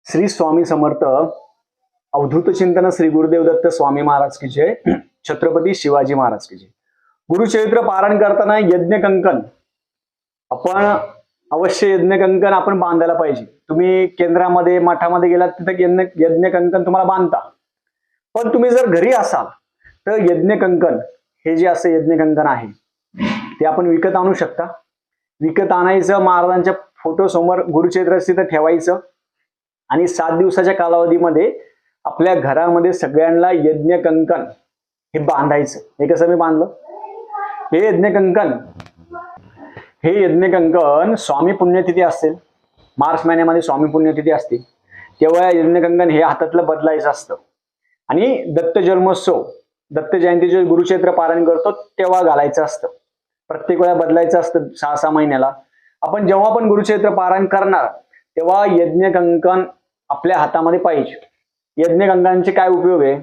श्री स्वामी समर्थ अवधूत चिंतन श्री गुरुदेव दत्त स्वामी महाराज की जय। छत्रपती शिवाजी महाराज की जय। गुरुचरित्र पारायण करताना यज्ञ कंकण आपण अवश्य यज्ञ कंकण आपण बांधायला पाहिजे। तुम्ही केंद्रामध्ये मठामध्ये गेलात तिथे यज्ञ कंकण तुम्हाला बांधता, पण तुम्ही जर घरी असाल तर यज्ञ कंकण हे जे असं यज्ञ कंकण आहे ते आपण विकत आणू शकता। विकत आणायचं, महाराजांच्या फोटो समोर गुरुचरित्र तिथं ठेवायचं आणि 7 दिवसाच्या कालावधीमध्ये आपल्या घरामध्ये सगळ्यांना यज्ञ कंकण हे बांधायचं। हे कसं मी बांधलं, हे यज्ञ कंकण स्वामी पुण्यतिथी असेल, मार्च महिन्यामध्ये स्वामी पुण्यतिथी असते तेव्हा यज्ञ कंकण हे हातातलं बदलायचं असतं आणि दत्त जन्मोत्सव दत्त जयंतीचे गुरुचरित्र पारायण करतो तेव्हा घालायचं असतं। प्रत्येक वेळा बदलायचं असतं 6-6 महिन्याला। आपण जेव्हा पण गुरुचरित्र पारायण करणार तेव्हा यज्ञ कंकण आपल्या हातामध्ये पाहिजे। यज्ञ कंकणाचे काय उपयोग आहे?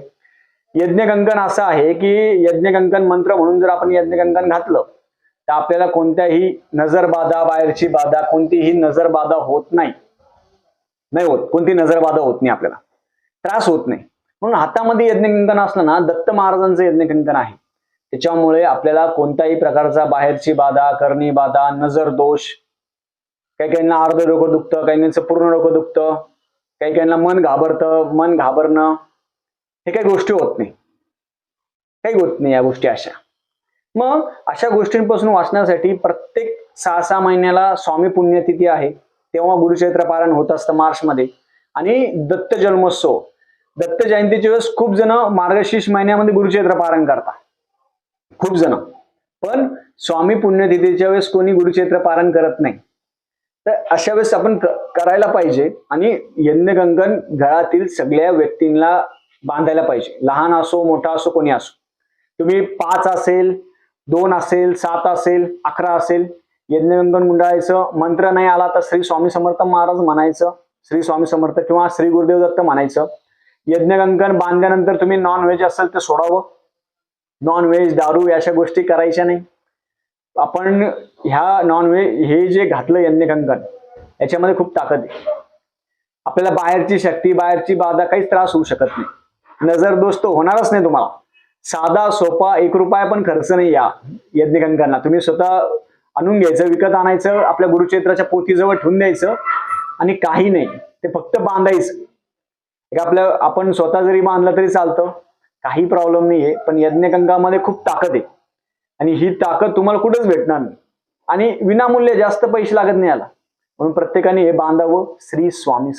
यज्ञ कंकण असं आहे की यज्ञ कंकण मंत्र म्हणून जर आपण यज्ञ कंकण घातलं तर आपल्याला कोणत्याही नजर बाधा, बाहेरची बाधा, कोणतीही नजर बाधा होत नाही होत, कोणती नजर बाधा होत नाही, आपल्याला त्रास होत नाही। म्हणून हातामध्ये यज्ञ कंकण असलं ना, दत्त महाराजांचं यज्ञ कंकण आहे, त्याच्यामुळे आपल्याला कोणत्याही प्रकारचा बाहेरची बाधा, करणी बाधा, नजर दोष, काही काहींना अर्ध डोकं दुखतं, काहींचं पूर्ण डोकं दुखतं, काही काहींना मन घाबरतं, मन घाबरणं, हे काही गोष्टी होत नाही, काही होत नाही या गोष्टी अशा। मग अशा गोष्टींपासून वाचण्यासाठी प्रत्येक 6-6 महिन्याला स्वामी पुण्यतिथी आहे तेव्हा गुरुचरित्र पारायण होत असतं मार्च मध्ये। आणि दत्त जन्मोत्सव दत्त जयंतीच्या वेळेस खूप जण मार्गशीर्ष महिन्यामध्ये गुरुचरित्र पारायण करतात, खूप जण, पण स्वामी पुण्यतिथीच्या वेळेस कोणी गुरुचरित्र पारायण करत नाही। तर अशा वेळेस आपण करायला पाहिजे आणि यज्ञ कंकण घरातील सगळ्या व्यक्तींना बांधायला पाहिजे, लहान असो मोठा असो कोणी असो। तुम्ही 5 असेल, 2 असेल, 7 असेल, 11 असेल, यज्ञ कंकण गुंडाळायचं। मंत्र नाही आला तर श्री स्वामी समर्थ महाराज म्हणायचं, श्री स्वामी समर्थ किंवा श्री गुरुदेव दत्त म्हणायचं। यज्ञ कंकण बांधल्यानंतर तुम्ही नॉन व्हेज असेल तर सोडावं, नॉन व्हेज, दारू अशा गोष्टी करायच्या नाही। आपण ह्या नॉन व्हेज हे जे घातलं यज्ञ कंकण याच्यामध्ये खूप ताकद आहे, आपल्याला बाहेरची शक्ती, बाहेरची बाधा, काहीच त्रास होऊ शकत नाही, नजर दोष तो होणारच नाही तुम्हाला। साधा सोपा 1 रुपया पण खर्च नाही या यज्ञ कंकणाला। तुम्ही स्वतः आणून घ्यायचं, विकत आणायचं, आपल्या गुरुचरित्राच्या पोथीजवळ ठेवून द्यायचं आणि काही नाही, ते फक्त बांधायचं। आपण स्वतः जरी बांधलं तरी चालतं, काही प्रॉब्लेम नाहीये, पण यज्ञ कंकणामध्ये खूप ताकद आहे आणि ही ताकद तुम्हाला कुठेच भेटणार नाही आणि विनामूल्य, जास्त पैसे लागत नाही याला। म्हणून प्रत्येकाने हे बांधावं। श्री स्वामी समर्थ।